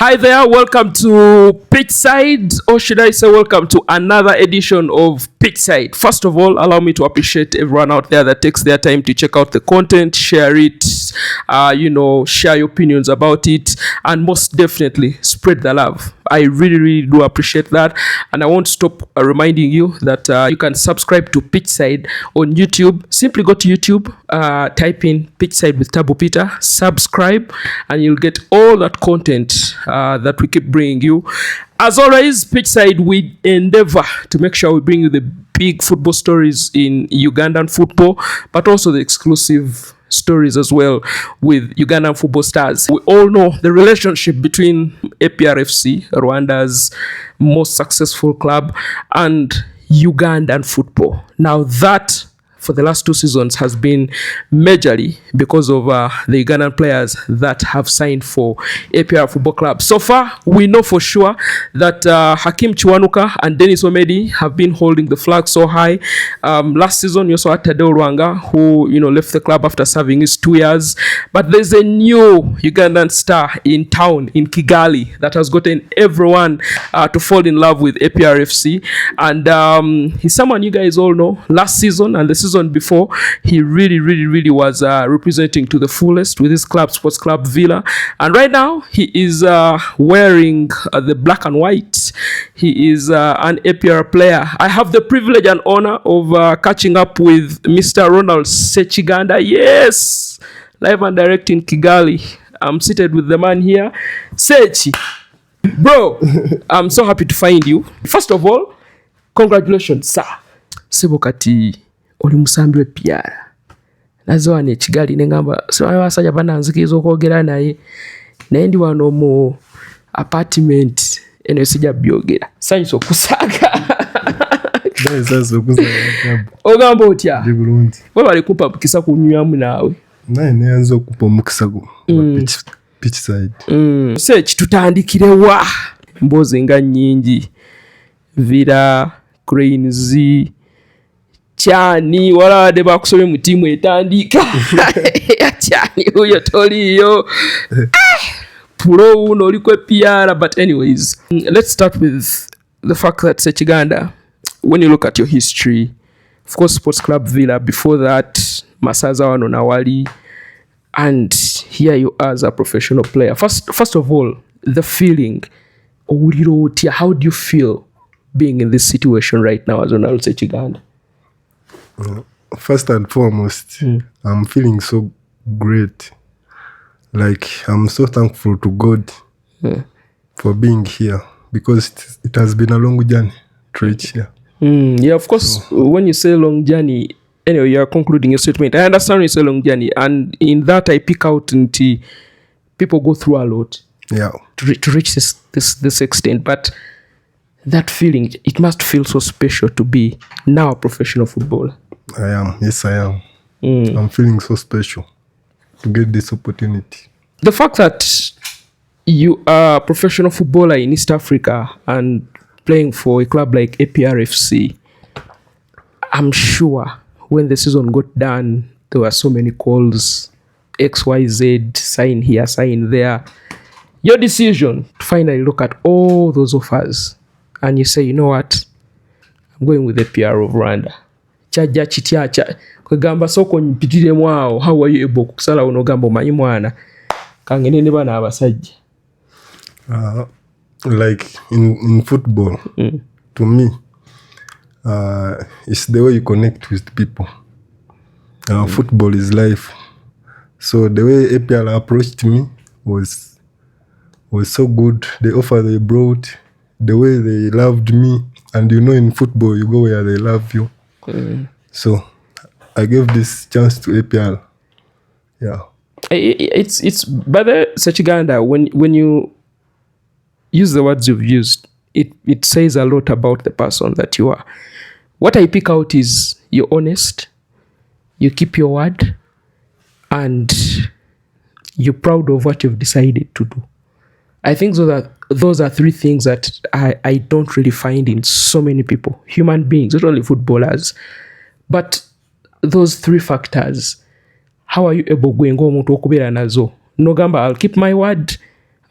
Hi there, welcome to Pitchside, or should I say welcome to another edition of Pitchside. First of all, allow me to appreciate everyone out there that takes their time to check out the content, share it, share your opinions about it, and most definitely spread the love. I really do appreciate that, and I won't stop reminding you that you can subscribe to Pitchside on YouTube. Simply go to YouTube, type in Pitchside with Tabo Peter, subscribe, and you'll get all that content that we keep bringing you. As always, Pitchside, we endeavor to make sure we bring you the big football stories in Ugandan football, but also the exclusive stories as well with Ugandan football stars. We all know the relationship between APR FC, Rwanda's most successful club, and Ugandan football. Now that for the last 2 seasons has been majorly because of the Ugandan players that have signed for APR Football Club. So far, we know for sure that Hakim Chiwanuka and Dennis Omedi have been holding the flag so high. Last season, you saw Tadeo Rwanga, who left the club after serving his 2 years. But there's a new Ugandan star in town, in Kigali, that has gotten everyone to fall in love with APR FC. And he's someone you guys all know. Last season and the season before, he really was representing to the fullest with his club, Sports Club Villa, and right now he is wearing the black and white. He is an APR player. I have the privilege and honor of catching up with Mr. Ronald Sekiganda. Yes, live and direct in Kigali. I'm seated with the man here. Sechi, bro, I'm so happy to find you. First of all, congratulations, sir. Sebokati oli musambi w'EPR nazo wane Kigali nengamba abasajja bananzikiriza okwogera naye ndi wano mu apartment eno sijja byogera sanyusa okusaaga ogamba otya we bali kumpa mukisa kunywamu naawe naye neyanza okupa omukisa gwo Pitchside. Sechi tutandikirewa mbozi nga nnyingi Villa Cranes Chani walade bakusomye mu timu etandika Chani huyo toliyo pro uno oli kwe PR. But anyways, let's start with the fact that Ssekiganda, when you look at your history, of course Sports Club Villa, before that Masaza wano nawali, and here you are as a professional player. First of all, the feeling, how do you feel being in this situation right now as Ronaldo Sekiganda? First and foremost, I'm feeling so great. Like, I'm so thankful to God for being here, because it has been a long journey to reach here. Yeah, of course, when you say long journey, anyway, you are concluding your statement. I understand when you say long journey, and in that I pick out into people go through a lot to reach this extent. But that feeling, it must feel so special to be now a professional footballer. I am. Yes, I am. I'm feeling so special to get this opportunity. The fact that you are a professional footballer in East Africa and playing for a club like APR FC, I'm sure when the season got done, there were so many calls, XYZ, sign here, sign there. Your decision to finally look at all those offers and you say, you know what, I'm going with the APR of Rwanda. Chaja chitiacha kwegamba soko mpitire mwao, how are you able kusala unogamba omanyi mwana kangene ne bana abasajja? Like in football, to me, it's the way you connect with people. Football is life. So the way APR approached me was so good. The offer they brought, the way they loved me, and in football you go where they love you. So I gave this chance to APR. Yeah. It's by the Ssekiganda, when you use the words you've used, it says a lot about the person that you are. What I pick out is you're honest, you keep your word, and you're proud of what you've decided to do. I think those are 3 things that I don't really find in so many people, human beings, not only footballers. But those 3 factors, how are you able going omuntu okubera nazo? No gamba, I'll keep my word,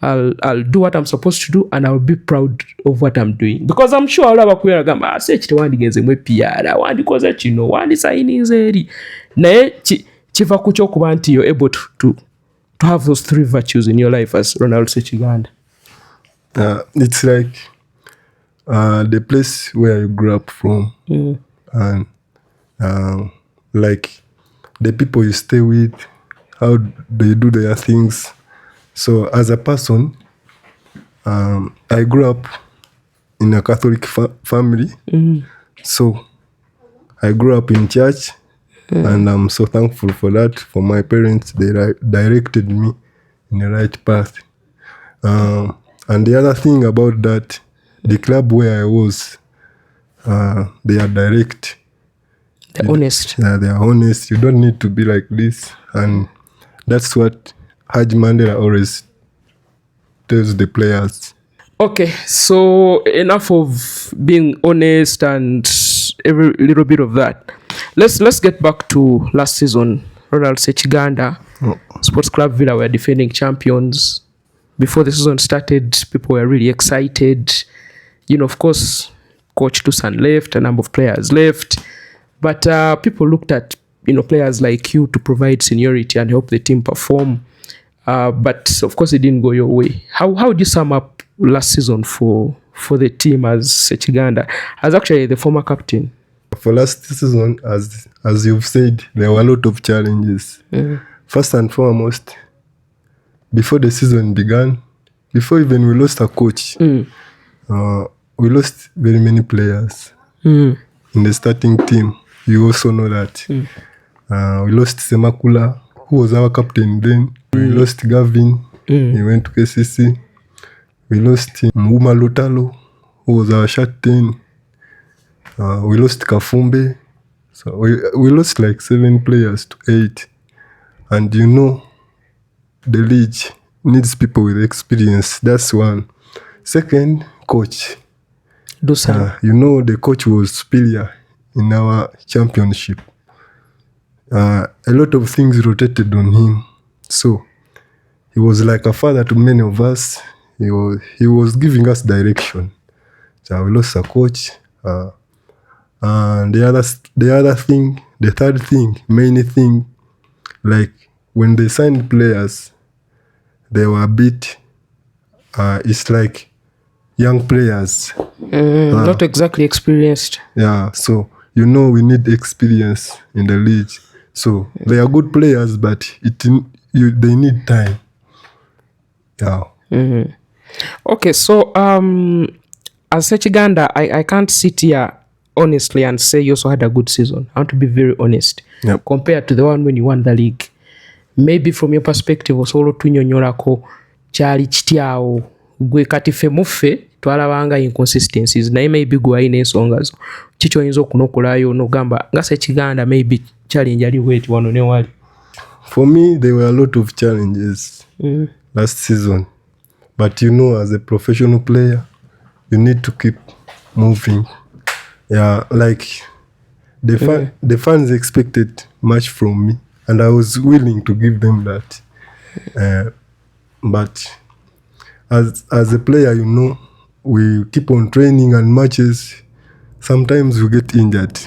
I'll do what I'm supposed to do and I'll be proud of what I'm doing. Because I'm sure all of you gamba say chiti wandigenze mwe PR wandikoza kino wandisayinize eri naye kiva ku kyokuba nti you're able to have those three virtues in your life as Ronald Sekiganda. It's like the place where you grew up from and like the people you stay with, how they do their things. So as a person, I grew up in a Catholic family. So I grew up in church and I'm so thankful for that. For my parents, they directed me in the right path. And the other thing about that, the club where I was, they are direct. They're honest. Yeah, they are honest. You don't need to be like this. And that's what Hajji Mandela always tells the players. Okay, so enough of being honest and every little bit of that. Let's get back to last season. Ronald Sekiganda, Sports Club Villa were defending champions. Before the season started, people were really excited. You know, of course, Coach Tusan left, a number of players left. But people looked at, players like you to provide seniority and help the team perform. But of course, it didn't go your way. How would you sum up last season for the team as Sekiganda, as actually the former captain? For last season, as you've said, there were a lot of challenges. First and foremost, before the season began, before even we lost a coach, we lost very many players in the starting team. You also know that. We lost Semakula, who was our captain then. We lost Gavin, he went to KCC. We lost Muma Lotalo, who was our shot 10. We lost Kafumbe. So we lost like 7 players to 8. And the league needs people with experience. That's one. Second, coach. The coach was superior in our championship. A lot of things rotated on him. So he was like a father to many of us. He was giving us direction. So we lost a coach. And the third thing, main thing, like when they signed players, they were a bit, it's like young players. Not exactly experienced. Yeah, so we need experience in the league. So they are good players, but they need time. Yeah. Okay, so as Sekiganda, I can't sit here honestly and say you also had a good season. I want to be very honest. Yep. Compared to the one when you won the league. Maybe from your perspective, osolo tunyonyolako kyali kityawo gwe kati fe muffe twalabanga inconsistencies naye maybe gwe ayina ensonga zo kiki oyinza okunokolayo n'ogamba nga Sekiganda maybe challenge ali weti wano ne wali. For me, there were a lot of challenges last season. But as a professional player, you need to keep moving. Yeah, like the fans expected much from me, and I was willing to give them that. But as a player, we keep on training and matches. Sometimes we get injured.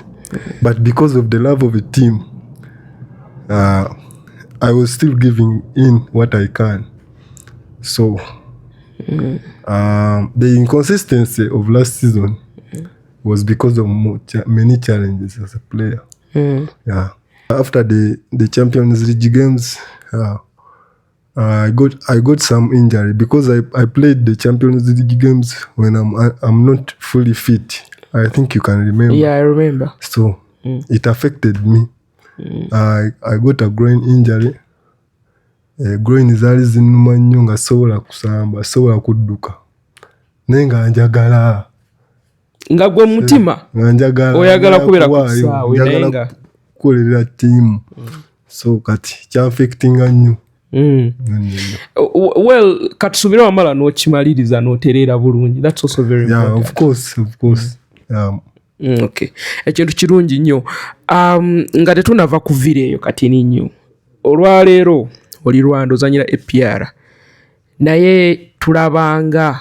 But because of the love of the team, I was still giving in what I can. So the inconsistency of last season was because of many challenges as a player. Yeah. After the Champions League games, I got some injury because I played the Champions League games when I'm not fully fit. I think you can remember. Yeah, I remember. So it affected me. I got a groin injury. Groin zali zinuma nnyo nga sobola kusamba, sobola kudduka. Nenga njagala. Nga gwe mutima. Njagala. Oyagala kubera kusaawe nenga. Kukolera team. So kati kyanfectinga nnyo. Well, katusubira wamala n'okimaliriza n'otereera bulungi. That's also very important. Yeah, of course. Okay. Ekintu kirungi nnyo. Nga tetunava kuvira eyo kati ni nnyo. Olwaleero oli Rwanda ozanyira APR. naye tulabanga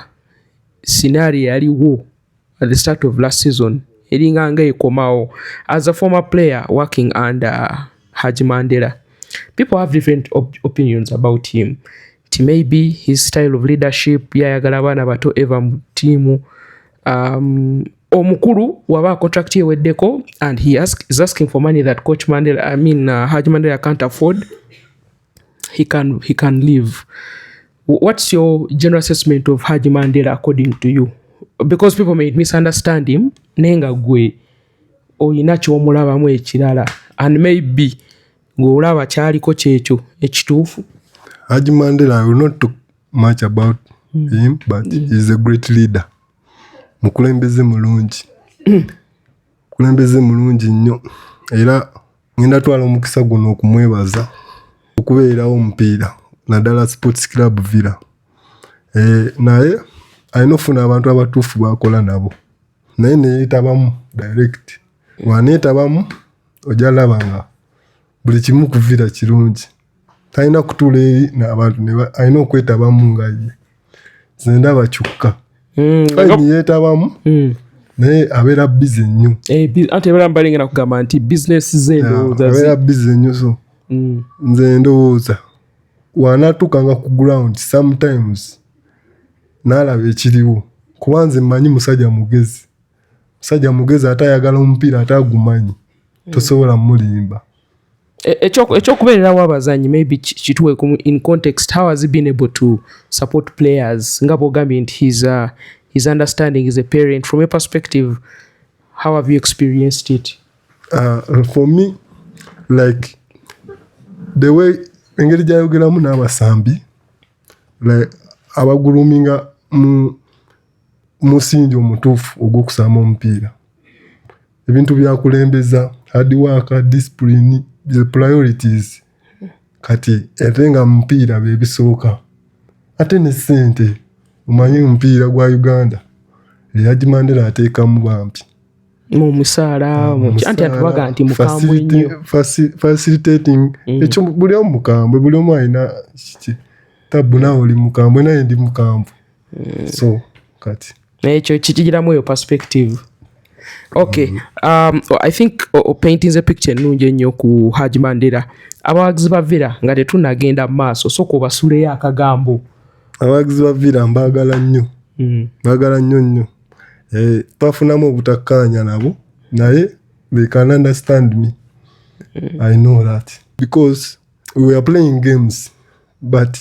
scenario yaliwo at the start of last season eringa nga ekomawo. As a former player working under Hajji Mandela, people have different opinions about him. Maybe his style of leadership, yayagala abaana bato eva mu tiimu, omukulu waba contract ye weddeko and is asking for money that Coach Mandela, Hajji Mandela can't afford. He can leave. What's your general assessment of Hajji Mandela according to you? Because people may misunderstand him, nenga gwe oyina ky'omulabamu ekirala, and maybe ng'olaba kyaliko kyekyo ekituufu. Hajji Mandela, I will not talk much about him, but he's a great leader. Mukulembeze mulungi. Mukulembeze mulungi nnyo. Era ngenda twala omukisa guno okumwebaza okubeerawo omupiira naddala Sports Club Villa. Naye alina ofuna abantu abatuufu bakola nabo. Naye neyeetabamu direct. Bw'aneetabamu ojja laba nga buli kimu ku Villa kirungi. Talina kutuula eri n'abantu alina okwetabamu nga ye. Nze ndaba kyokka. Fayini yeetabamu naye abeera busy nnyo. Ate era mbalengera kugamba nti business ze ndowooza abeera busy nnyo, so nze ndowooza bw'anaatuuka nga ku ground sometimes n'alaba ekiriwo, kuba nze mmanyi musajja mugezi. Musajja mugezi ate ayagala omupiira ate agumanyi, tosobola mulimba. Ekyokubeererawo abazanyi maybe kituwe in context, how has he been able to support players? Nga bw'ogambye nti his understanding is a parent. From your perspective, how have you experienced it? For me, like the way engeri gyayogeramu n'abasambi, like abaguluminga musingi omutuufu ogw'okusamba omupiira, ebintu byakulembeza, hard work, discipline, the priorities, kati ate nga mupiira bebisooka. Ate ne ssente, omanyi omupiira gwa Uganda Hajji Mandela ateekamu bampi mu musaala anti atubaga nti mukambwe nnyo facilitating ekyo buli omu mukambwe, buli omu alina tabu, nawe oli mukambwe naye ndi mukambwe, so kati ekyo kikigiramu eyo perspective. Okay, I think painting a picture ennungi ennyo ku Hajji Mandela. Abawagizi ba Villa nga tetunnagenda mu maaso sooka obasuleyo akagambo. Abawagizi ba Villa mbaagala nnyo, mbaagala nnyo. Twafunamu obutakkaanya nabo, naye they can understand me. I know that because we were playing games, but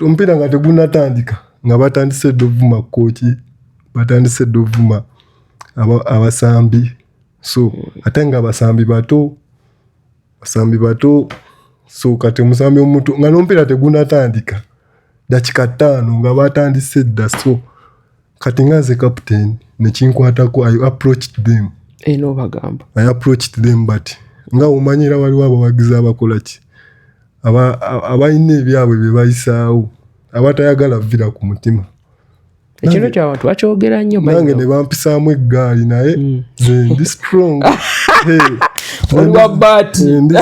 omupiira nga tegunnatandika nga batandise dovuma kooki, batandise dovuma abasambi, so ate nga basambi bato, so kati omusambi omuntu nga n'omupiira tegunnatandika dakika 5 nga batandise dda, so kati nga nze captain nekinkwatako, I approached them. Bagamba I approached them, but nga omanyira waliwo abawagizi abakola ki, abalina ebyabwe bye bayisaawo, abatayagala Villa ku mutima. Ekino ky'abantu bakyogera nnyo, nange ne bampisaamu eggaali, naye nze ndi strong. Oliwa bat ndi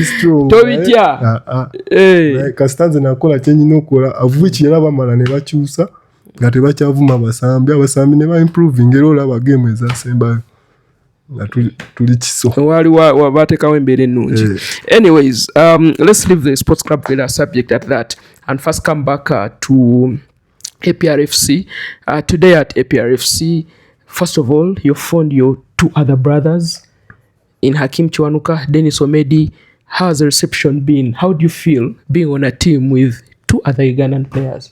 strong tobitya. Kasita nze nakola kyenyina okukola, avuiki era bamala ne bakyusa nga tebakyavuma abasambi ne ba-improving, era olaba game ezasembayo nga tuli kiso, wali bateekawo embeera ennungi. Anyways, let's leave the Sports Club Villa subject at that and first come back to APR FC. Today at APR FC, first of all, you found your 2 other brothers in Hakim Chiwanuka, Dennis Omedi. How has the reception been? How do you feel being on a team with 2 other Ugandan players?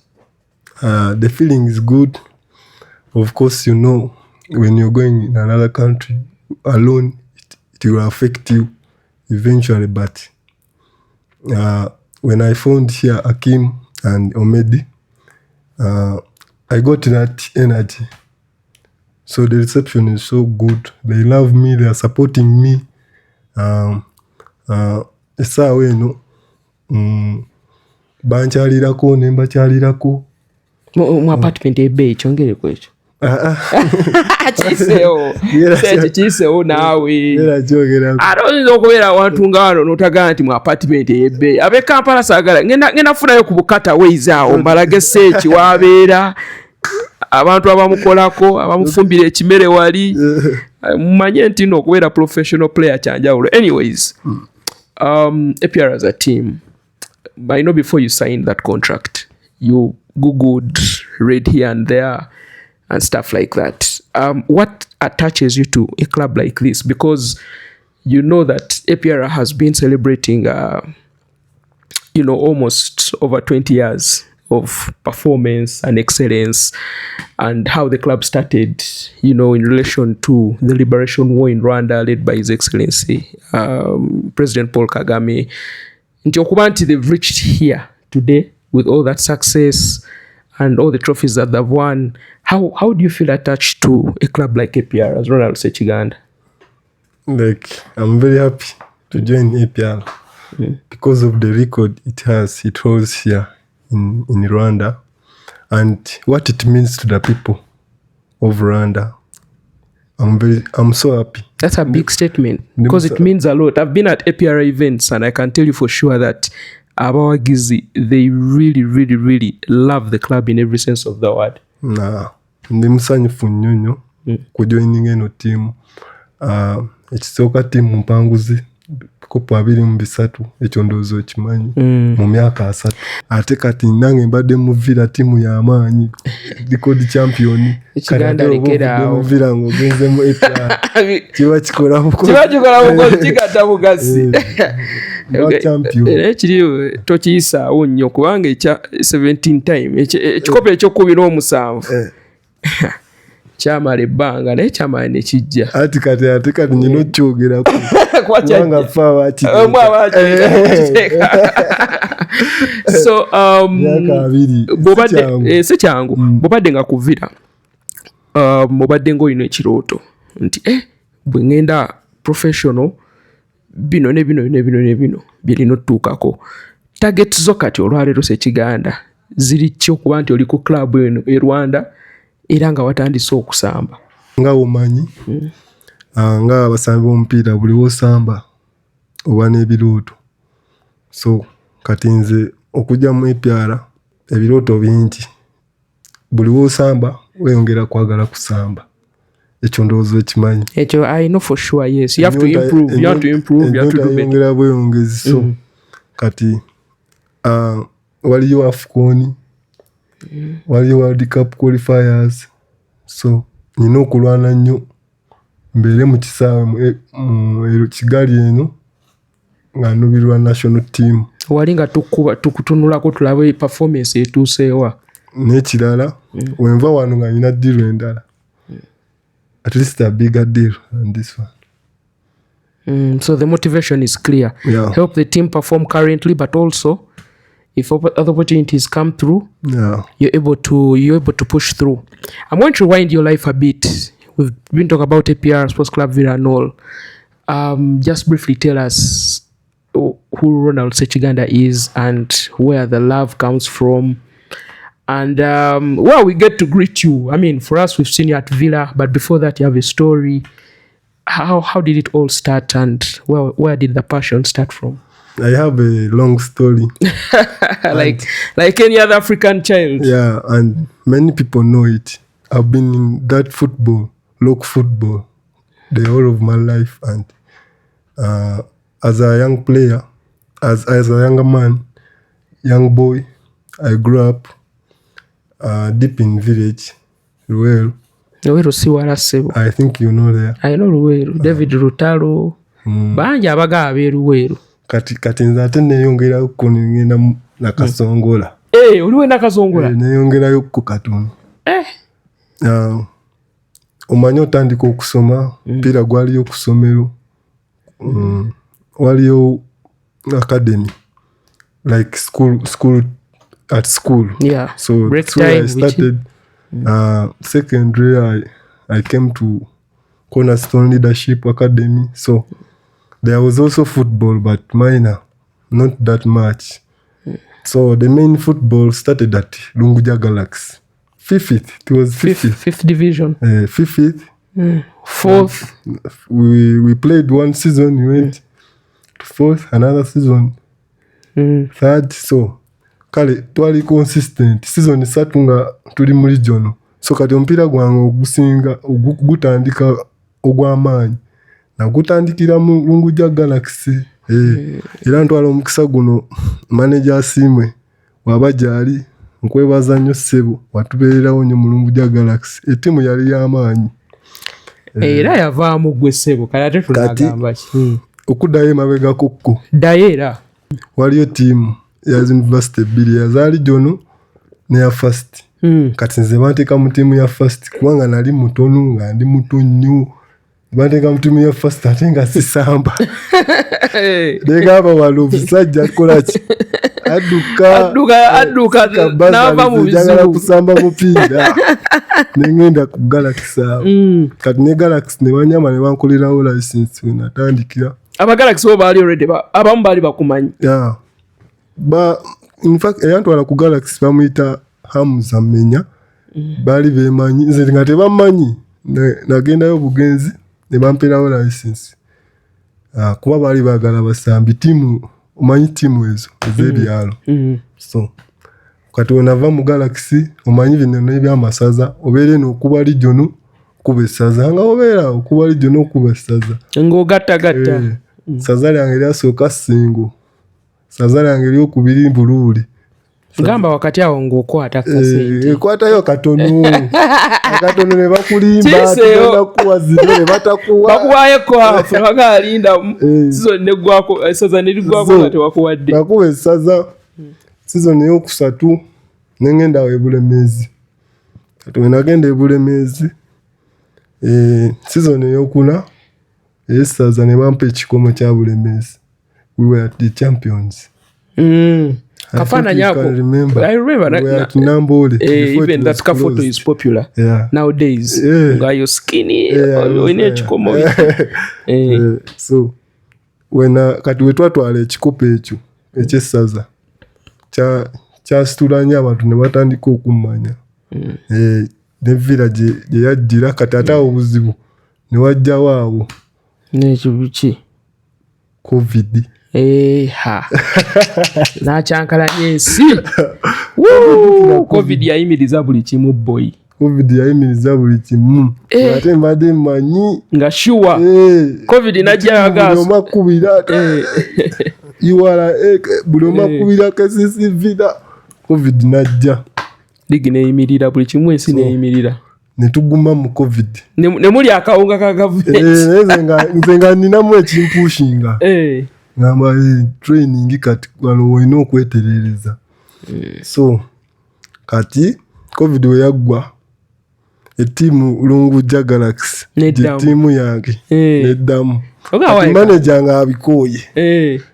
The feeling is good. Of course, you know, when you're going in another country alone, it will affect you eventually. But when I found here Hakim and Omedi, I got that energy. So the reception is so good. They love me. They are supporting me. Essaawa eno bankyalirako ne mbakyalirako. Mu apartment ebbe kyongereko ekyo. Kiseewo kiseewo naawe atayinza okubeera awantu nga wano n'otagala nti mu apartment ey'ebbeeyi ab'e Kampala saagala ngenda funayo ku bukata weizaawo mbalage seeki wabeera abantu abamukolako abamufumbira ekimere wali mumanye nti no okubeera professional player kyanjawulo. Anyways, APR as a team, I know before you signed that contract you googled, read here and there and stuff like that. What attaches you to a club like this? Because you know that APR has been celebrating almost over 20 years of performance and excellence, and how the club started, in relation to the liberation war in Rwanda led by His Excellency President Paul Kagame. They've reached here today with all that success and all the trophies that they've won. How do you feel attached to a club like APR as Ronald Sekiganda? Like, I'm very happy to join APR because of the record it holds here in Rwanda and what it means to the people of Rwanda. I'm so happy. That's a big statement because it means a lot. I've been at APR events and I can tell you for sure that Abawagizi, they really, really, really love the club in every sense of the word. Ndi musanyufu nnyo kujoininga eno team. Ekisooka team mpanguzi kopo 23 ekyo ndowooza okimanyi mu myaka 3 ate kati nange mbadde mu Villa timu y'amaanyi record champion Ekiganda lekera mu Villa ng'ogenze mu APR kiba kikola bukozi kigata bugasi ekiri tokiyisaawo nnyo kubanga ekya 17 time ekikopo ekyokubira omusanvu kyamala ebbanga naye kyamala ne kijja ate kati nyina okyogerako kubanga fa so si kyangu bw'obadde nga ku Villa obadde ng'olina ekirooto nti bwe ngenda professional bino ne bino byerina otutuukako. Target zo kati olwaleero Ssekiganda ziri ki okuba nti oli ku club eno e Rwanda era nga watandise okusamba? Nga omanyi nga abasambi b'omupiira buli wosamba oba n'ebirooto. So kati nze okujja mu APR ebirooto bingi, buli wosamba weyongera kwagala kusamba. Ekyo ndowooza okimanyi. Ekyo I know for sure, yes. You have to improve, you have to do better. Bweyongezi. So kati waliyo AFCON, waliyo World Cup qualifiers. So nina okulwana nnyo mbeere mu kisaawe mu Kigali eno nga nubirwa national team. Wali nga tukutunulako tulabe performance etuuseewa. N'ekirala wenva wano nga nina deal endala. At least a bigger deal than this one. So the motivation is clear. Yeah. Help the team perform currently, but also if other opportunities come through, you're able to push through. I'm going to rewind your life a bit. We've been talking about APR, Sports Club Villa and all. Just briefly tell us who Ronald Sekiganda is and where the love comes from. And we get to greet you. I mean, for us, we've seen you at Villa, but before that, you have a story. How did it all start, and where did the passion start from? I have a long story. like any other African child. Yeah, and many people know it. I've been in that local football, the whole of my life, and as a young player, as a younger man, young boy, I grew up deep in village, Ruweru. I think you know there. I know Ruweru. David Rutalo. Banja abaga abe Ruweru. Kati nze ate neyongerayo ku ngenda na Kasongola. Oliwe na Kasongola? Neyongerayo ku Katonda. Omanyi otandika okusoma, mpira gwaliyo ku ssomero. Waliyo academy, like school at school. Yeah. So break that's where time, I started. Secondary, I came to Cornerstone Leadership Academy. So there was also football, but minor, not that much. So the main football started at Lunguja Galaxy Fifth. It was fifth division. Fifth. Fourth. We played one season. We went to fourth. Another season. Third. So kale twali consistent. Season isatu nga tuli mu region. So kati omupiira gwange ogusinga gutandika ogw'amaanyi nagutandikira mu Lunguja Galaxy. Era ntwala omukisa guno manager Asimwe waba gyali nkwebaza nnyo ssebo watubeererawo nnyo mu Lunguja Galaxy. Ettiimu yali y'amaanyi. Era yavaamu gwe ssebo kale ate tunagamba ki? Okuddayo emabega kokko. Ddayo era. Waliyo ttiimu ya University bbiri yazaali jono neya first. Kati nze banteeka mu ttiimu ya first kubanga nali mutono nga ndi muto nnyo. Banteeka mu ttiimu ya first ate nga sisamba. Negamba wano omusajja akola ki? Adduka n'ava mu bizibu. Njagala kusamba mupiira. Ne ngenda ku Galaxy awo. Kati ne Galaxy ne banyama ne bankolerawo license we natandikira. Aba Galaxy bo baali already abamu baali bakumanyi. In fact eyantwala ku Galaxy bamuyita Hamza Menya. Baali beemanyi nze nga tebamanyi. Nagendayo bugenzi ne bamperawo license. Kuba baali baagala basambi ttiimu omanyi ttiimu ezo ez'ebyalo. So kati wenava mu Galaxy omanyi bino n'ebyamasaza obeere n'okuba lijono kuba essaza nga obeera okuba lijono okuba essaza ng'ogattagatta. Saza lyange lyasooka Ssingo, saza lyange eryokubiri Buluuli. Gamba wakati awo ng'okwata kasente. Ekwatayo katono. Akatono ne bakulimba tugenda kuwa zino ne batakuwa. Bakuwayo kwafu ne bagaalinda season neggwako essaza ne liggwako nga tewakuwadde. Nakuwa essaza season ey'okusatu ne ngenda awo e Bulemeezi. Kati we nagenda e Bulemeezi season ey'okuna essaza ne bampa ekikomo kya Bulemeezi. We were the champions. Kafananyi ako. I remember even that photo is popular nowadays. Nga you're skinny oyina ekikomo. So kati we twatwala ekikopo ekyo ekyessaza kyasitula nnyo abantu ne batandika okummanya. Ne Villa gye yajjira kati ate awo obuzibu ne wajjawo awo n'ekibuki COVID. N'akyankalanya ensi. COVID yayimiriza buli kimu boy. COVID yayimiriza buli kimu. Ate mbadde mmanyi nga sure COVID najja agaso. Buli omakubira URA buli omakubira S.C Villa COVID najja. Ligi neyimirira buli kimu ensi neyimirira. Ne tuguma mu COVID. Ne muli akawunga ka government. Nze nga ninamu ekimpushinga. Ngamba training kati wano olina okweterereza. So kati COVID we yaggwa ettiimu Lunguja Galaxy ettiimu yange neddamu. Kati manager nga abikooye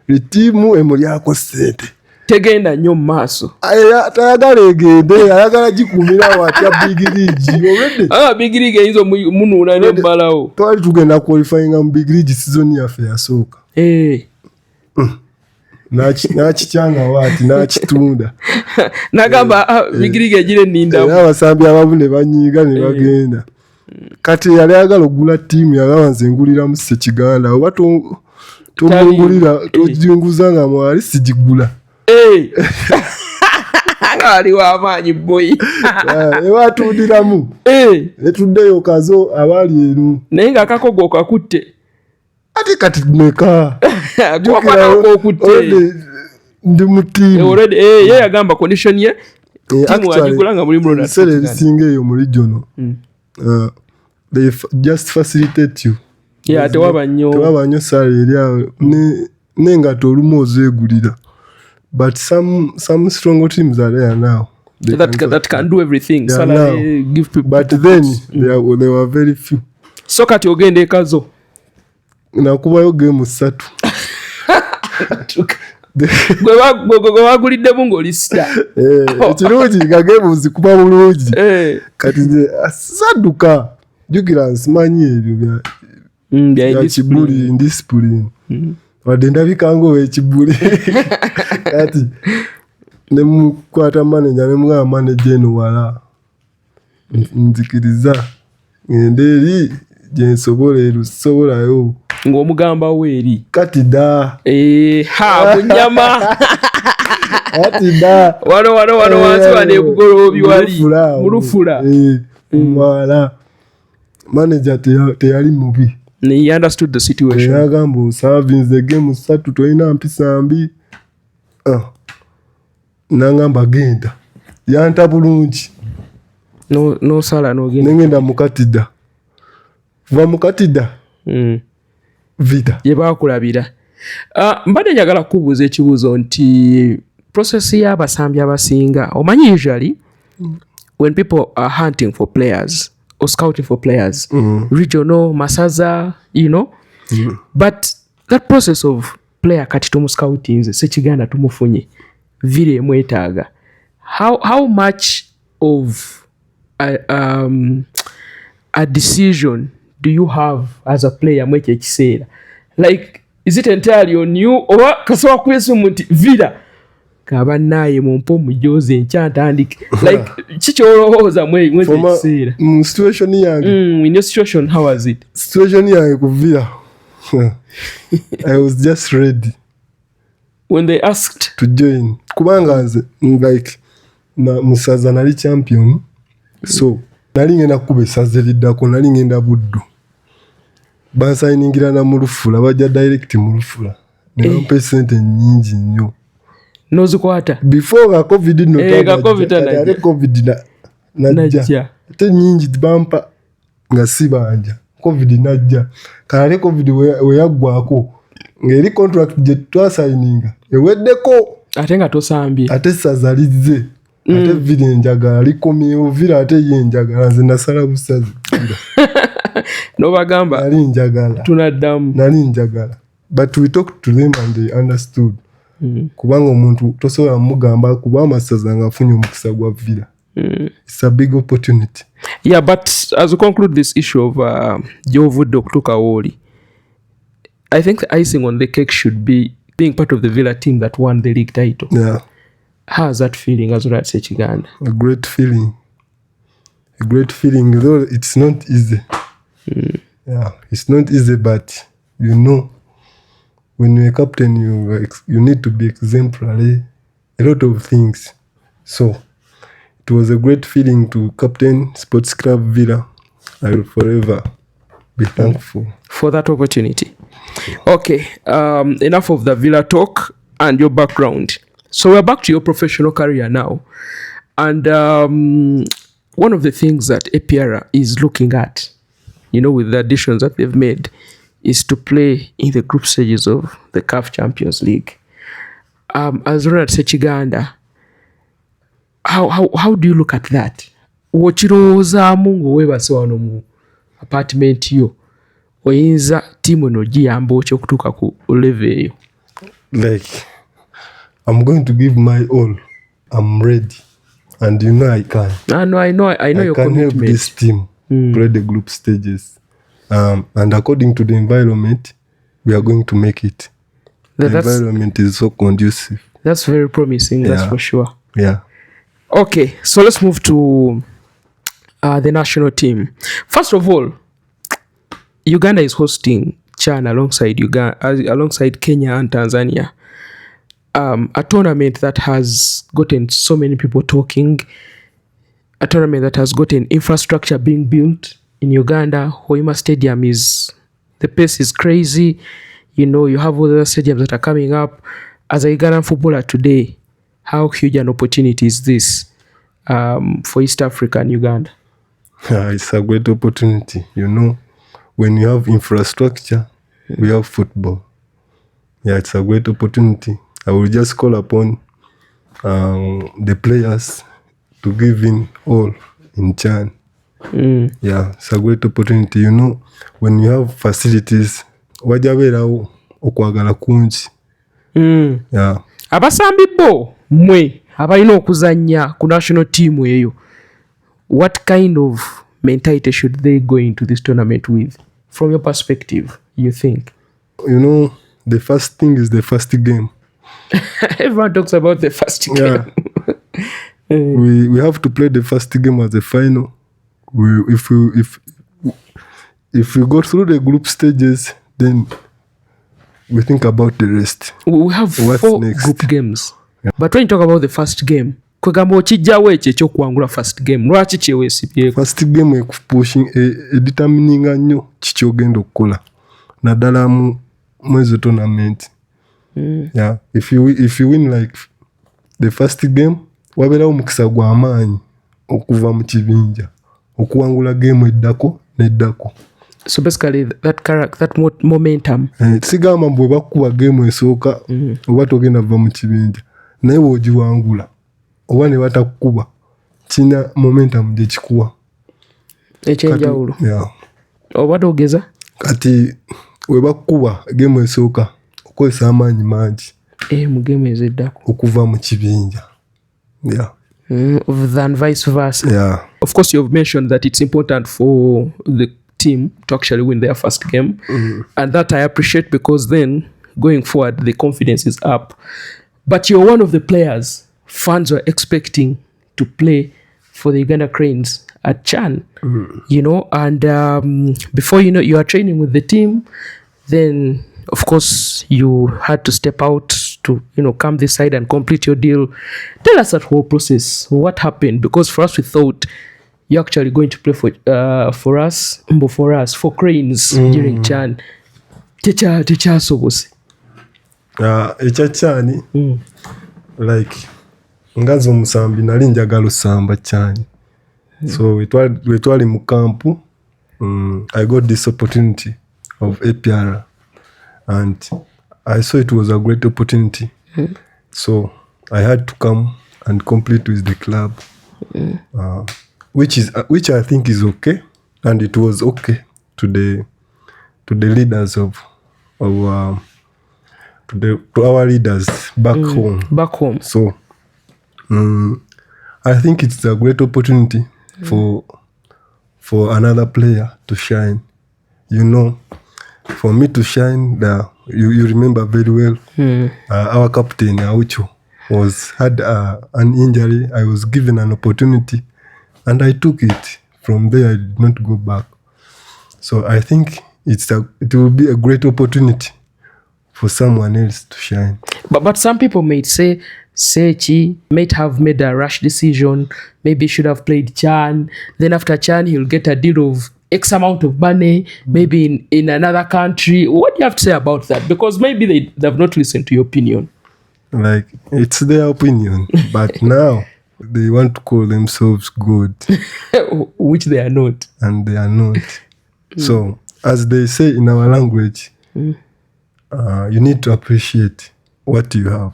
ettiimu emulyako ssente tegenda nnyo mu maaso. Tayagala egende ayagala gikumira watya big league already. Big league eyinza munuuna n'emmalawo. Twali tugenda qualifyinga mu big league season yaffe yasooka. Nakikyanga waati nakitunda. Nagamba big league egira ennindamu. Abasambi abamu ne banyiiga ne bagenda. Kati yali ayagala okugula ttiimu yagamba nze nguliramu Ssekiganda oba tomungulira tojinguza nga mwali sigigula. Ali w'amaanyi boy. Ewatundiramu netuddeyo kazo abaali eno naye nga akakogo okakutte ate kati meka okutte ndi mu ttiimu ye yagamba condition ye ttiimu agigula nga mulimu Ronald Sekiganda ebisinga eyo mu region they just facilitate you tewaba nnyo sale eri awo n'engato olumu ozeegulira. But some strong teams are there now. That can do everything. Salary, give people. But then there were very few. So kati ogende ekazo. Nakubayo game 3. Gwe wagulidde ng'oli sita. Ekirungi nga game zikuba bulungi. Kati sadduka. Jukira nsimanyi ebyo bya kibuli indiscipline. Wadde ndabika ng'ow'ekibuli. Kati ne mukwata manager ne mugamba manager eno wala nzikiriza ngende eri gyensobola erusobolayo ng'omugamba weeri kati dda munyama kati dda wano wansi wano ebugoloobi wali mu Lufula mwala manager teyali mubi. He understood the situation. Yagamba osavinze game 3 tolina mpisa mbi. Nangamba genda. Yanta bulungi. No sala no genda. Nengenda mukatida. Va mukatida. Vida. Ye bakulabira. Mbadde njagala kubuuza ekibuuzo nti process y'abasambi abasinga omanyi usually when people are hunting for players or scouting for players, regional, masaza, you know, but that process of player kati tumu scouting nze Ssekiganda tumufunye vile mwetaaga, how much of a decision do you have as a player mweke ekiseera, like is it entirely on you oba kasobola kwesa omuntu vila kaba naye mumpo mujoze enkyantandike like kikyolowooza mweke ekiseera mu situation yange in your situation how was it? Situation yange kuvila I was just ready when they asked to join kubanga nze like musaza nali champion so nali ngenda kuba esaza eriddako nali ngenda Buddu bansayiningira na mu Lufula bajja direct mu Lufula ne bampa sente nyingi nnyo nozikwata before ga covid no ga covid najja ate nyingi bampa nga sibanja covid najja kale covid we yaggwako ngeri contract je twasayininga eweddeko ate nga tosambye ate sazalize ate vile njagala likomyewo vile ate ye njagala nze nasala busazi nobagamba nali njagala tunaddamu nali njagala but we talked to them and they understood kubanga omuntu tosobola mugamba kuba amasaza nga afunye omukisa gwa vila it's a big opportunity. Yeah, but as we conclude this issue of gyovudde okutuuka wooli, I think the icing on the cake should be being part of the Villa team that won the league title. Yeah. How's that feeling as Ronald Sekiganda? A great feeling. A great feeling, though it's not easy. Yeah, it's not easy, but you know, when you're a captain, you need to be exemplary. A lot of things. So, it was a great feeling to captain Sports Club Villa. I will forever be thankful for that opportunity. Okay, enough of the Villa talk and your background. So we're back to your professional career now. And one of the things that APR is looking at, you know, with the additions that they've made, is to play in the group stages of the CAF Champions League. As Ronald Sekiganda, how do you look at that? Wokirowoozamu ng'owebase wano mu apartment yo oyinza tiimu eno giyamba otya okutuuka ku level eyo? Like, I'm going to give my all. I'm ready. And you know I can. I know your can commitment. help this team play the group stages. And according to the environment, we are going to make it. The environment is so conducive. That's very promising, that's for sure. Yeah. Okay, so let's move to the national team. First of all, Uganda is hosting CHAN alongside Kenya and Tanzania. A tournament that has gotten so many people talking, a tournament that has gotten infrastructure being built in Uganda. Hoima Stadium the pace is crazy. You know, you have other stadiums that are coming up. As a Ugandan footballer today, how huge an opportunity is this for East Africa and Uganda? It's a great opportunity. You know, when you have infrastructure, we have football. Yeah, it's a great opportunity. I will just call upon the players to give in all in CHAN. Yeah, it's a great opportunity. You know, when you have facilities, wajabeerawo okwagala kungi. Yeah. Abasambi bo mwe abalina okuzannya ku national team eyo, what kind of mentality should they go into this tournament with? From your perspective, you think? You know, the first thing is the first game. Everyone talks about the first game. Yeah. We have to play the first game as a final. if we go through the group stages, then we think about the rest. We have What's 4 next? group games. Yeah. But when you talk about the first game, kwegamba okijjawo ekyo ekyokuwangula first game, lwaki kyeweesibyeko? First game ekupushing determininga nnyo kiki ogenda okukola naddala mwezo tournament. Yeah. If you win like the first game, wabeerawo omukisa gw'amaanyi okuva mu kibinja okuwangula game eddako neddako. So basically that momentum. Sigamba bwe bakuba game esooka oba togenda va mu kibinja naye bw'ogiwangula oba ne batakukuba kina momentum gye kikuwa ekyenjawulo. Oba togeza kati we bakukuba game esooka okozesa amaanyi mangi mu game eziddako okuva mu kibinja. Than vice versa. Yeah. Of course, you've mentioned that it's important for the team to actually win their first game. And that I appreciate because then going forward, the confidence is up. But you're one of the players fans were expecting to play for the Uganda Cranes at Chan, you know, and before you know, you are training with the team, then of course you had to step out to, you know, come this side and complete your deal. Tell us that whole process. What happened? Because for us, we thought you're actually going to play for Cranes during Chan. Teacher sobose. Chani, like ngazi omusambi nali njagala osamba Chani. So wetwali mu camp. I got this opportunity of APR and I saw it was a great opportunity. So I had to come and complete with the club, which I think is okay, and it was okay to the leaders to our leaders back home. So I think it's a great opportunity for another player to shine. You know, for me to shine, you remember very well, our captain Aucho had an injury. I was given an opportunity and I took it. From there I did not go back. So I think it will be a great opportunity for someone else to shine. But some people may say Sechi might have made a rash decision. Maybe should have played Chan. Then after Chan, he'll get a deal of X amount of money, maybe in another country. What do you have to say about that? Because maybe they have not listened to your opinion. Like, it's their opinion. But now, they want to call themselves good. Which they are not. And they are not. So, as they say in our language, you need to appreciate what you have.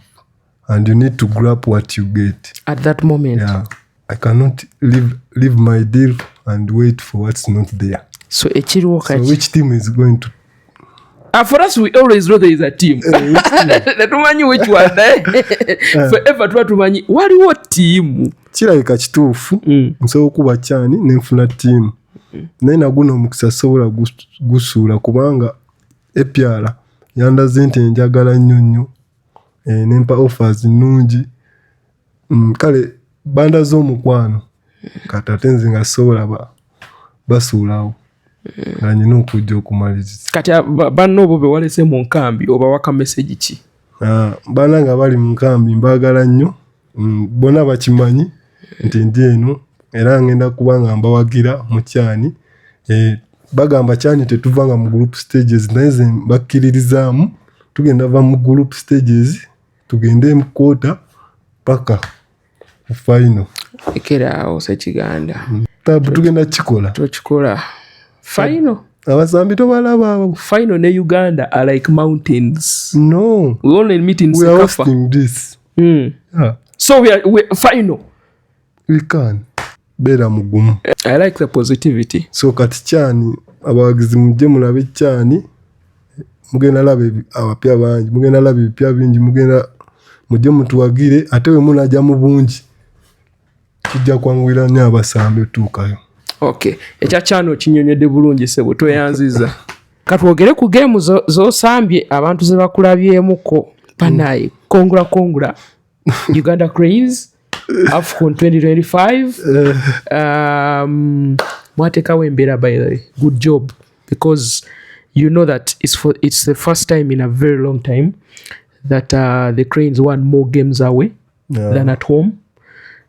And you need to grab what you get. At that moment. Yeah. I cannot leave my deal and wait for what's not there. So which team is going to... for us, we always know there is a team. Tumanyi which one. Forever tumanyi waliwo team. Kirabika kituufu nsobola okuba Chani nenfuna team. Naye naguno omukisa sobola gusuula kubanga APR yandaze nti njagala nnyo nempa offers nnungi. Kale banda z'omukwano kati ate nze nga sobola basuulawo nga nyina okujja okumaliriza. Kati banno bo be walese mu nkambi oba waka message ki? Bana nga bali mu nkambi mbaagala nnyo, bona bakimanyi nti ndi eno era ngenda kuba nga mbawagira mu Chani. Bagamba Chani tetuvanga mu group stages naye nze bakkiririzaamu tugenda va mu group stages tugende mu quarter paka final. Ekera Ssekiganda. Tabu tugenda kikola. Tukikola. Final. Abasambi tobalaba. Final ne Uganda are like mountains. No. We only meet in Sekafa. We are hosting this. Yeah. So we final. We can. Bera mugumu. I like the positivity. So kati Chani abawagizi mujje mulabe Chani. Mugenda labe abapya bangi. Mugenda labe ebipya bingi. Mugenda mujje mutuwagire ate we munajja mu bungi. Kijja kwangwira nnyo abasambi tuukayo. Okay. Ekya Chano kinyonyedde bulungi sebo tweyanziza. Katwogere ku game z'osambye abantu ze bakulabyemukko. Panayi. Kongula. Uganda Cranes. AFCON 2025. Mwatekawo embeera, by the way. Good job, because you know that it's the first time in a very long time that the Cranes won more games away than at home.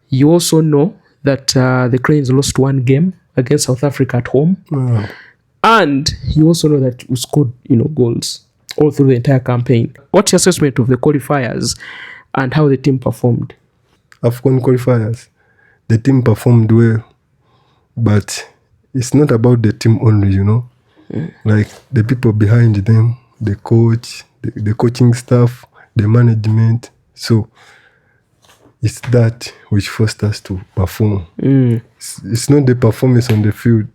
You also know that the Cranes lost one game against South Africa at home. And you also know that we scored, goals all through the entire campaign. What's your assessment of the qualifiers and how the team performed? AFCON qualifiers, the team performed well, but it's not about the team only, Like the people behind them, the coach, the coaching staff, the management. So it's that which forced us to perform. It's not the performance on the field.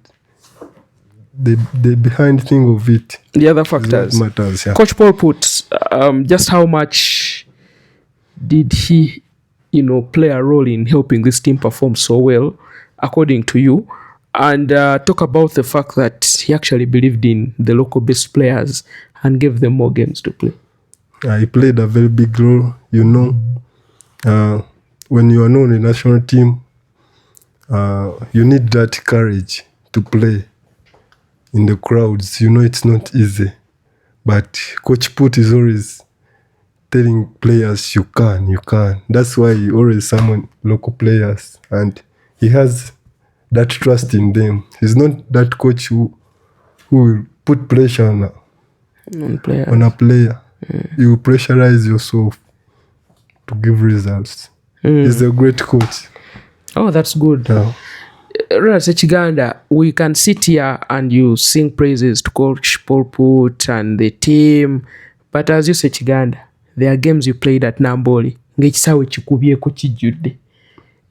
The behind thing of it. The other factors. Matters, yeah. Coach Paul put just how much did he, play a role in helping this team perform so well, according to you? And talk about the fact that he actually believed in the local best players and gave them more games to play. He played a very big role, when you are known in the national team, you need that courage to play in the crowds. It's not easy. But Coach Put is always telling players, you can. That's why he always summon local players. And he has that trust in them. He's not that coach who will put pressure on a player. You pressurize yourself to give results. He's a great coach. Oh, that's good. Ronald Sekiganda, we can sit here and you sing praises to Coach Paul Put and the team, but as you Sekiganda, there are games you played at Namboli.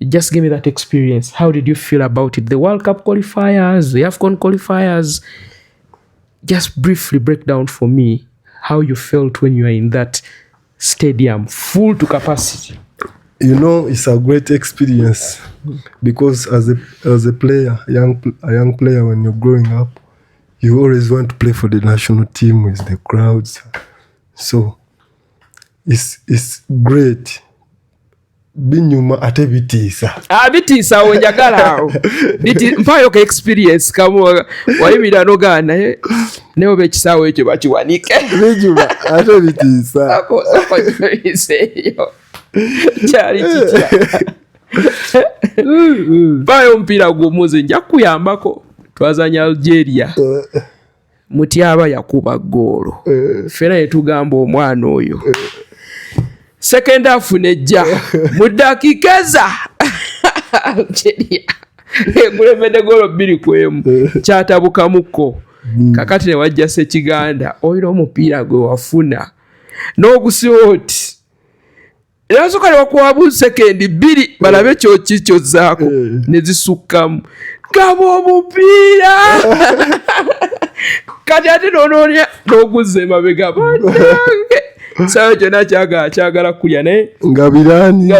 Just give me that experience. How did you feel about it? The World Cup qualifiers, the AFCON qualifiers. Just briefly break down for me how you felt when you were in that stadium, full to capacity. It's a great experience because as a player, a young player, when you're growing up, you always want to play for the national team with the crowds. So it's great. Binyuma ate bitiisa. Bitiisa wenjagala awo. Mpayo ka experience kamu wayimira nogaana ne obe kisaawe ekyo bakiwanike. Binyuma ate bitiisa. Ako iseyo. Kyali kitya. Mpayo mpira gw'omuze nja kuyambako. Twazanya Algeria. Mutyaba yakuba goolo. Fera yetugamba omwana oyo. Second half nejja mudakikeza Algeria egulembedde goolo 2-1 kyatabukamuko kakati ne wajja Sekiganda oyina omupiira gwe wafuna n'ogusiwoti era ne wakuwabu sekendi 2 balabe kyokizzaako ne zisukkamu gaba omupiira kati ate n'onoonya n'oguzza emabega bandange sawa kyonna kyagala kulya naye ngabirani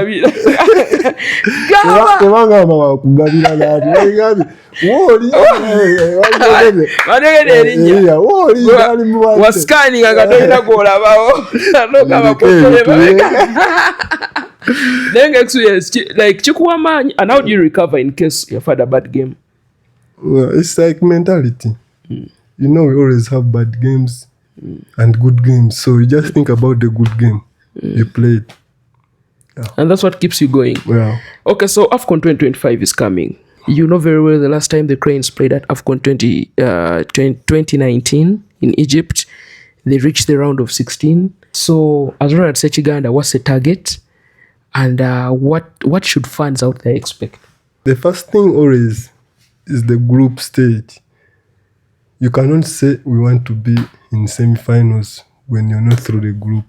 tebanga mama kugabira naati woli wanegede erinnya waskaninga nga tolina gwolabawo nogaba kukolebabeka naye nga experience like kikuwa maanyi. And how do you recover in case you've had a bad game? Well, it's like mentality. We always have bad games and good games, so you just think about the good game you played, and that's what keeps you going. Okay, so AFCON 2025 is coming. You know very well the last time the Cranes played at AFCON 2019 in Egypt, they reached the round of 16. So as Ronald Sekiganda, what's the target, and what should fans out there expect? The first thing always is the group stage. You cannot say we want to be in semi-finals when you're not through the group.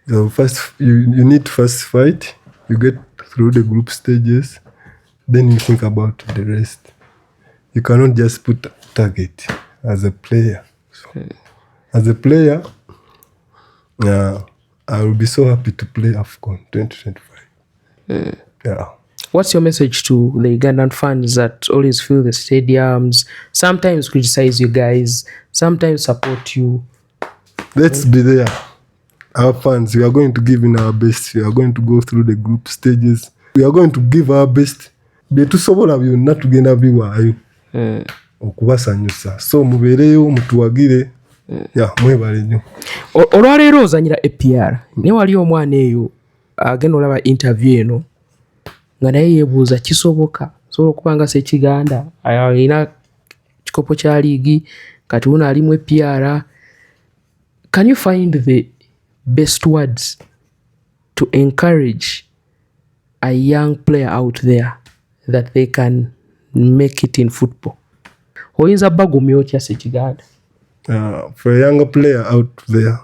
So first, you need to first fight. You get through the group stages, then you think about the rest. You cannot just put a target as a player. So, as a player, I will be so happy to play AFCON 2025. What's your message to the Ugandan fans that always fill the stadiums, sometimes criticize you guys, sometimes support you? Let's be there. Our fans, we are going to give in our best. We are going to go through the group stages. We are going to give our best bye tusobola byonna tugenda biwaayo okubasanyusa, so mubeereyo mutuwagire. Mwebale nnyo. Olwaleero ozanyira APR naye wali omwana eyo agenda olaba interview eno nga naye yeebuuza kisobola okuba nga Ssekiganda alina kikopo kya liigi kati uno ali mu APR. Can you find the best words to encourage a young player out there that they can make it in football? Oyinza bagumya otya Ssekiganda? For a younger player out there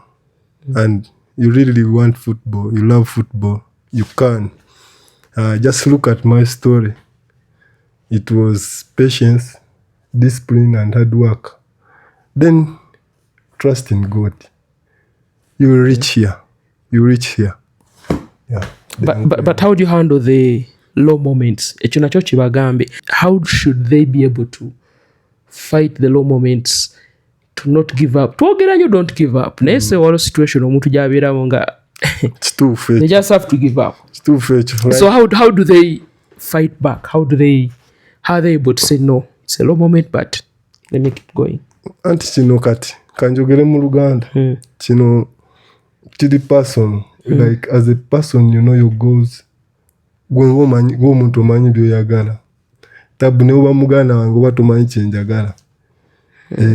and you really want football, you love football, you can. Just look at my story. It was patience, discipline and hard work. Then trust in God. You will reach here. You reach here. But how do you handle the low moments? Ekyo nakyo kibagambe. How should they be able to fight the low moments, to not give up? Twogera nnyo don't give up. Naye se waliwo situation omuntu gy'abeeramu nga they just have to give up. So how do they fight back? How are they able to say no, it's a low moment but let me keep going? Anti kino kati kanjogere mu Luganda. Kino kiri person, like as a person you know your goals. Gwe omuntu omanyi by'oyagala. Tabu ne oba muganda wange oba tomanyi kye njagala.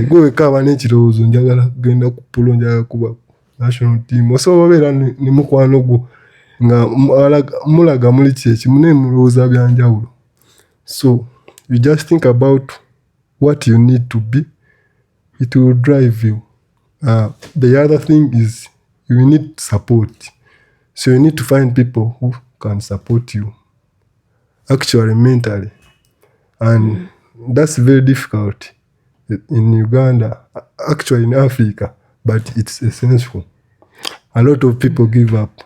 Gwe wekaba n'ekirowoozo njagala genda ku pulo, njagala kuba national team. Osobola obeera ne mukwano gwo nga mulaga muli kyekimu naye mulowooza bya njawulo. So you just think about what you need to be. It will drive you. The other thing is you need support. So you need to find people who can support you actually mentally. And that's very difficult in Uganda, actually in Africa, but it's essential. A lot of people give up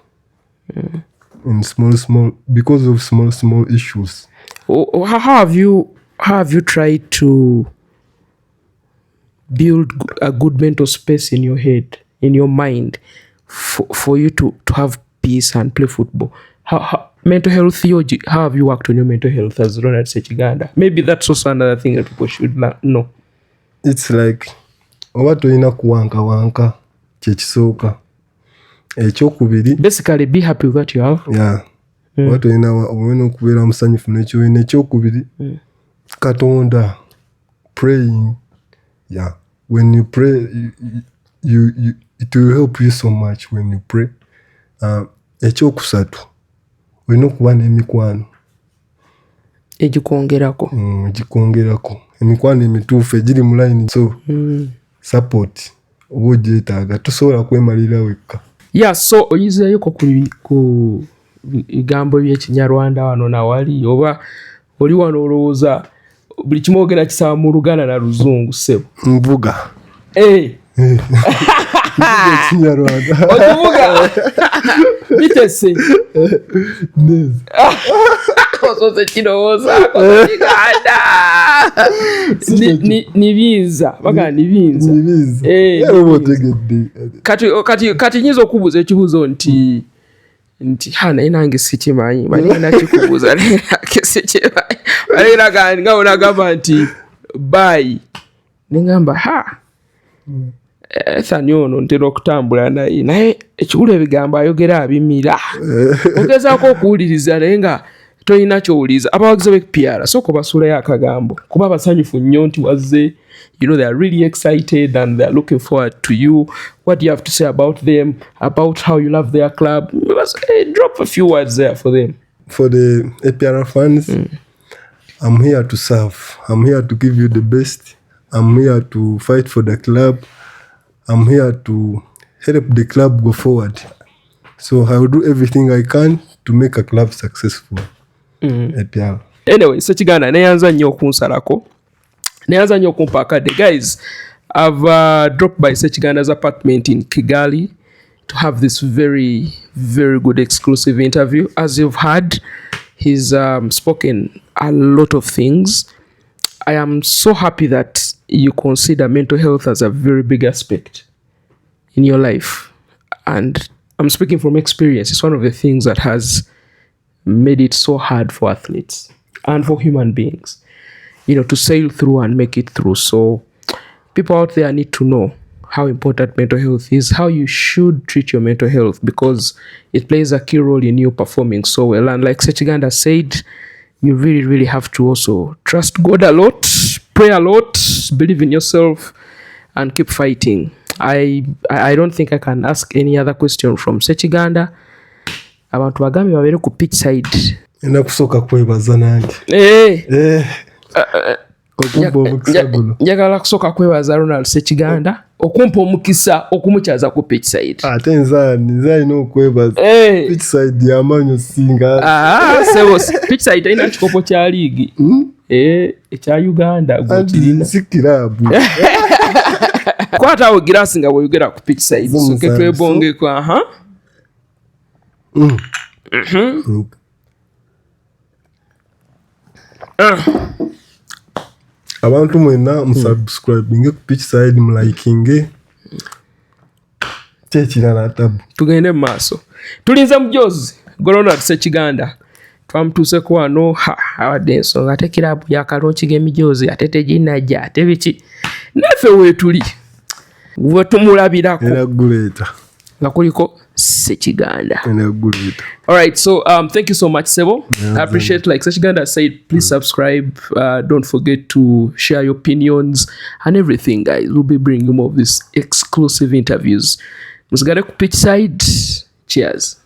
in small because of small issues. How have you tried to build a good mental space in your head, in your mind, for you to have peace and play football? How mental health theology, how have you worked on your mental health as Ronald Sekiganda? Maybe that's also another thing that people should know. It's like oba toyina kuwankawanka kyekisooka. Ekyokubiri, basically be happy with what you have. Oba toyina okubeera musanyufu n'ekyoyina. Ekyokubiri, Katonda, praying. When you pray, it will help you so much when you pray. Ekyokusatu, olina okuba n'emikwano egikwongerako. Emikwano emituufu egiri mu line. So support oba ogyetaaga, tosobola kwemalira wekka. So oyizeyoko ku bigambo by'Ekinyarwanda wano nawali, oba oli wano olowooza buli kimu ogenda kisaba mu Luganda na Luzungu ssebo? Nvuga. Ekinyarwanda. Otuvuga. Bitese. Osoze kirowooza Sekiganda. Nibiinza. Baga nibiinza. Kati nyinza okubuuza ekibuuzo nti naye nange sikimanyi. Bali nakikubuuza naye nange sikimanyi. Bali nga onagamba nti bye. Nengamba Ethani ono ntera okutambula naye ekiwula ebigambo ayogera abimira. Ogezaako okuwuliriza naye nga toyina kyowuliriza. Abawagizi b'APR sooka obasuulayo akagambo kuba basanyufu nnyo nti wazze. They are really excited and they are looking forward to you. What do you have to say about them, about how you love their club? Drop a few words there for them. For the APR fans, I'm here to serve. I'm here to give you the best. I'm here to fight for the club. I'm here to help the club go forward. So I will do everything I can to make a club successful. APR. Anyway, Ssekiganda neyanza nnyo okunsalako. Neyanza nnyo okumpa akadde. Guys, I've dropped by Ssekiganda's apartment in Kigali to have this very, very good exclusive interview. As you've heard, he's spoken a lot of things. I am so happy that you consider mental health as a very big aspect in your life. And I'm speaking from experience. It's one of the things that has made it so hard for athletes. and for human beings, to sail through and make it through. So people out there need to know how important mental health is, how you should treat your mental health, because it plays a key role in you performing so well. And like Ssekiganda said, you really, really have to also trust God a lot, pray a lot, believe in yourself, and keep fighting. I don't think I can ask any other question from Ssekiganda. Abantu bagambe babere ku pitch side. Enakusooka kwebaza nange. Njagala kusooka kwebaza Ronald Sekiganda okumpa omukisa okumukyaza ku pitch side. Ate nze okwebaza. Pitch side yamanyo singa. Sebo pitch side ina kikopo kya league. Ekya Uganda gukirina. Sikirabu. Kwatawo girasi nga bweyogera ku pitch side. So ketwebongeko abantu mwena musubscribinge ku pitch side, mlikinge kyekirala tabu. Tugende mu maaso. Tulinze mujozi Ronald Sekiganda. Twamutuuseko wano awadde ensonga ate kirabu yakalonki g'emijozi ate teginajja ate biki. Naffe weetuli wetumulabirako era guleeta nga kuliko Sekiganda. era guleeta. All right, so thank you so much, Sebo. I appreciate, like Sekiganda said, please subscribe. Don't forget to share your opinions and everything, guys. We'll be bringing more of these exclusive interviews. Musigare ku pitch side. Cheers.